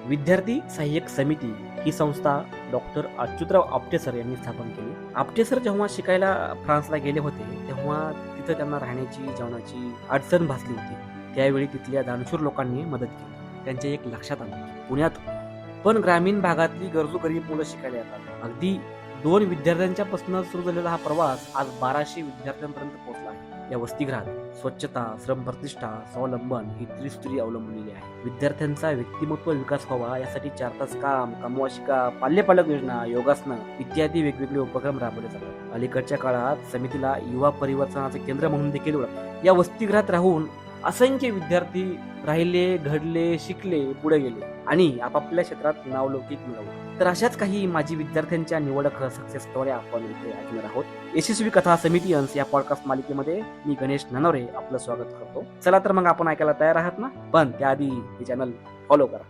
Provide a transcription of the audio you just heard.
विद्यार्थी सहाय्यक समिती ही संस्था डॉक्टर अच्युतराव आपटे सर यांनी स्थापन केली. आपटे सर जेव्हा शिकायला फ्रान्सला गेले होते तेव्हा तिथं त्यांना राहण्याची जेवणाची अडचण भासली होती. त्यावेळी तिथल्या दानशूर लोकांनी मदत केली. त्यांच्या एक लक्षात आलं, पुण्यात पण ग्रामीण भागातली गरजू गरीब मुलं शिकायला येतात. अगदी 2 विद्यार्थ्यांच्या पासून सुरू झालेला हा प्रवास आज 1200 विद्यार्थ्यांपर्यंत पोहोचला आहे. या वसतिगृहात स्वच्छता, श्रमप्रतिष्ठा, स्वावलंबन ही त्रिसूत्री अवलंबलेली आहे. विद्यार्थ्यांचा व्यक्तिमत्व विकास व्हावा यासाठी 4 तास काम, कमवा शिका, पाल्यपालक योजना, योगासनं इत्यादी वेगवेगळे उपक्रम राबवले जातात. अलीकडच्या काळात समितीला युवा परिवर्तनाचे केंद्र म्हणून देखील ओळखले. या वसतिगृहात राहून असंख्य विद्यार्थी राहिले, घडले, शिकले, पुढे गेले आणि आपापल्या क्षेत्रात नावलौकिक मिळवलं. तर अशाच काही माजी विद्यार्थ्यांच्या निवडक सक्सेस स्टोऱ्या आपण इथे ऐकणार आहोत. यशस्वी कथा समिती अंश या पॉडकास्ट मालिकेमध्ये मी गणेश ननवरे आपलं स्वागत करतो. चला तर मग आपण ऐकायला तयार आहात ना? पण त्याआधी हे चॅनल फॉलो करा.